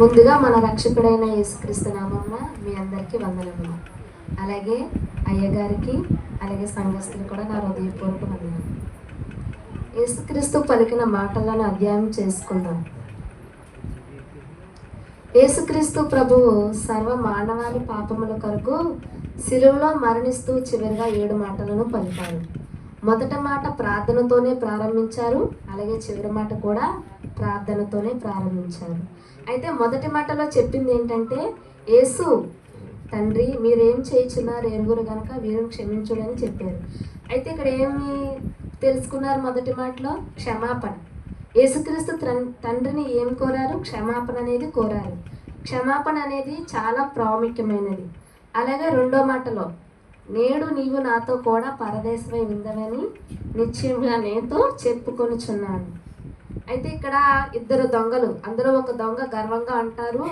ముందుగా మన రక్షకుడైన యేసుక్రీస్తు నామమున మీ అందరికీ వందనములు. అలాగే అయ్యగారికి అలాగే సంఘస్థులు కూడా నా హృదయపూర్వక వందనములు. యేసుక్రీస్తు పలికిన మాటలను అధ్యయనం చేసుకుందాం. యేసుక్రీస్తు ప్రభువు సర్వ మానవాళి పాపముల కొరకు శిలువలో మరణిస్తూ చివరిగా 7 మాటలను పలికారు. మొదటి మాట ప్రార్థనతోనే ప్రారంభించారు, అలాగే చివరి మాట కూడా ప్రార్థనతోనే ప్రారంభించారు. అయితే మొదటి మాటలో చెప్పింది ఏంటంటే, యేసు తండ్రి మీరేం చేయించున్నారు ఎరుగురు కనుక వీరిని క్షమించుడని చెప్పారు. అయితే ఇక్కడ ఏమి తెలుసుకున్నారు? మొదటి మాటలో క్షమాపణ. యేసుక్రీస్తు తండ్రిని ఏం కోరారు? క్షమాపణ అనేది కోరారు. క్షమాపణ అనేది చాలా ప్రాముఖ్యమైనది. అలాగే రెండో మాటలో నేడు నీవు నాతో కూడా పరదేశమై ఉందవని నిశ్చయంగా నేతో చెప్పుకొనుచున్నాను. అయితే ఇక్కడ 2 దొంగలు, అందరూ ఒక దొంగ గర్వంగా అంటారు,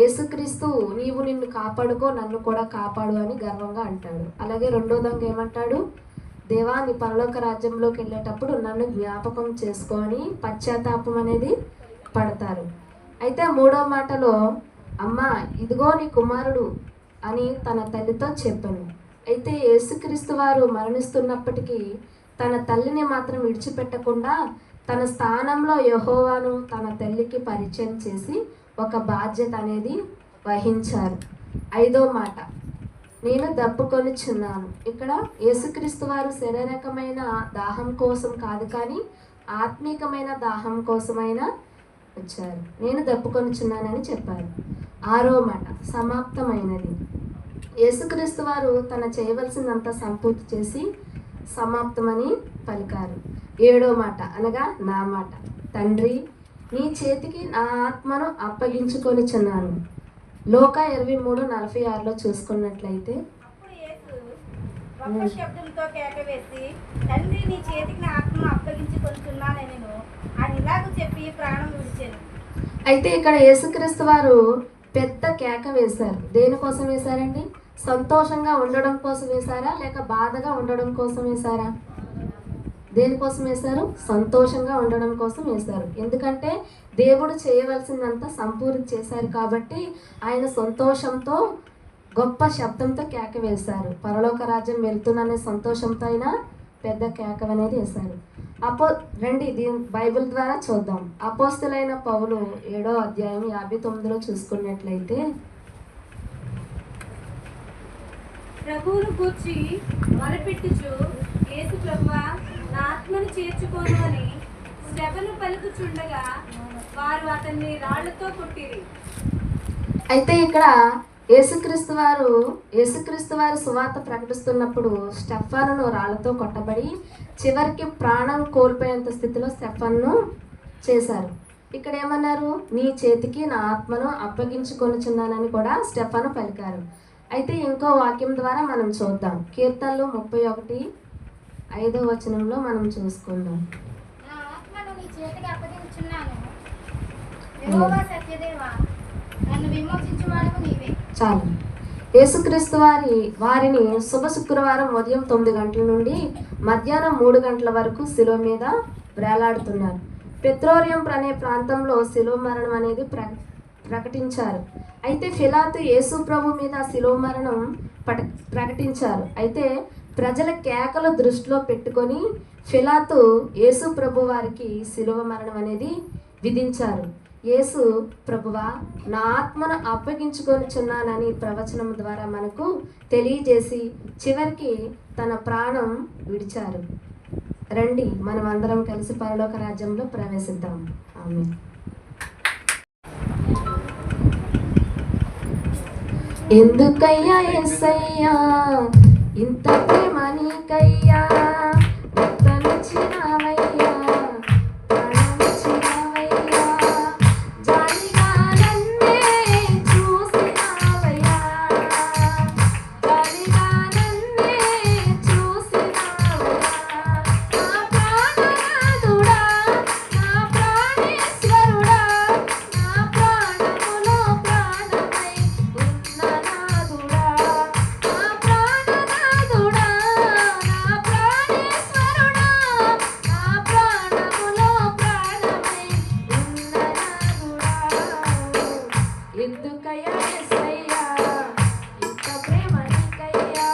యేసుక్రీస్తు నీవు నిన్ను కాపాడుకో నన్ను కూడా కాపాడు అని గర్వంగా అంటాడు. అలాగే రెండో దొంగ ఏమంటాడు? దేవా నీ పరలోక రాజ్యంలోకి వెళ్ళేటప్పుడు నన్ను జ్ఞాపకం చేసుకొని పశ్చాత్తాపం అనేది పడతారు. అయితే మూడో మాటలో అమ్మ ఇదిగో నీ కుమారుడు అని తన తల్లితో చెప్పాను. అయితే యేసుక్రీస్తు వారు మరణిస్తున్నప్పటికీ తన తల్లిని మాత్రం విడిచిపెట్టకుండా తన స్థానంలో యెహోవాను తన తల్లికి పరిచయం చేసి ఒక బాధ్యత అనేది వహించారు. 5వ మాట నేను దప్పుకొనిచున్నాను. ఇక్కడ యేసుక్రీస్తు వారు శారీరకమైన దాహం కోసం కాదు, కానీ ఆత్మీకమైన దాహం కోసమైనా వచ్చారు. నేను దప్పుకొనిచున్నానని చెప్పారు. 6వ మాట సమాప్తమైనది. యేసుక్రీస్తు వారు తన చేయవలసిందంతా సంపూర్తి చేసి సమాప్తమని పలికారు. 7వ మాట అనగా నా మాట, తండ్రి నీ చేతికి నా ఆత్మను అప్పగించుకొనిచున్నాను. లోక 23:46లో చూసుకున్నట్లయితే అయితే ఇక్కడ యేసుక్రీస్తు వారు పెద్ద కేక వేశారు. దేనికోసం వేశారండి? సంతోషంగా ఉండడం కోసం వేశారా, లేక బాధగా ఉండడం కోసం వేశారా? దేనికోసం వేశారు? సంతోషంగా ఉండడం కోసం వేశారు. ఎందుకంటే దేవుడు చేయవలసిందంతా సంపూర్తి చేశారు కాబట్టి ఆయన సంతోషంతో గొప్ప శబ్దంతో కేక వేశారు. పరలోక రాజ్యం వెళ్తున్ననే సంతోషంతో అయినా పెద్ద కేక అనేది వేశారు. రండి దీని బైబిల్ ద్వారా చూద్దాం. అపోస్తులైన పౌలు 7వ అధ్యాయం 59లో చూసుకున్నట్లయితే, ప్రభువును గూర్చి మొరపెట్టుచు యేసు ప్రభువా నా ఆత్మను చేర్చుకోను అని శ్రవను పలుకుచుండగా వారు అతన్ని రాళ్లతో కొట్టిరి. అయితే ఇక్కడ యేసుక్రీస్తు వారు సువార్త ప్రకటిస్తున్నప్పుడు స్టెఫానును రాళ్లతో కొట్టబడి చివరికి ప్రాణం కోల్పోయేంత స్థితిలో స్టెఫాన్ను చేశారు. ఇక్కడ ఏమన్నారు? నీ చేతికి నా ఆత్మను అప్పగించుకొనుచున్నానని కూడా స్టెఫాను పలికారు. అయితే ఇంకో వాక్యం ద్వారా మనం చూద్దాం. కీర్తనలు 31:5వ వచనంలో మనం చూసుకుందాం. చాలు. యేసుక్రీస్తు వారిని శుభ శుక్రవారం ఉదయం 9 గంటల నుండి మధ్యాహ్నం 3 గంటల వరకు శిలువ మీద వేలాడుతున్నారు. పెత్రోరియం అనే ప్రాంతంలో శిలువ మరణం అనేది ప్రకటించారు. అయితే ఫిలాతు యేసు ప్రభు మీద శిలువ మరణం ప్రకటించారు. అయితే ప్రజల కేకలు దృష్టిలో పెట్టుకొని ఫిలాతు యేసు ప్రభు వారికి శిలువ మరణం అనేది విధించారు. యేసు ప్రభువా నా ఆత్మను అప్పగించుకొనిచున్నానని ప్రవచనం ద్వారా మనకు తెలియజేసి చివరికి తన ప్రాణం విడిచారు. రండి మనం అందరం కలిసి పరలోక రాజ్యంలో ప్రవేశిద్దాం. ఆమేన్. ఎందుకయ్యా యేసయ్యా ఇంత ప్రేమ నీకయ్యా, రక్తమిచ్చినావయ్యా, ప్రాణమిచ్చినావయ్యా, జాలిగా నన్నే చూసినావయ్యా, జాలిగా నన్నే చూసినావయ్యా, నా ప్రాణనాథుడా, నా ప్రాణేశ్వరుడా, నా ప్రాణములో ప్రాణమై ఉన్న నాథుడా, నా ప్రాణనాథుడా, నా ఎందుకయ్యా యేసయ్యా ఇంత ప్రేమ నీకయ్యా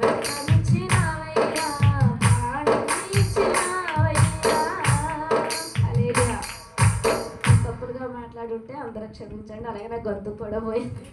రక్తమిచ్చినావయ్యా ప్రాణమిచ్చినావయ్యా హల్లెలూయా. తప్పుడుగా మాట్లాడుంటే అందరూ క్షమించండి. అలాగే నా గొంతు కూడా పోయింది.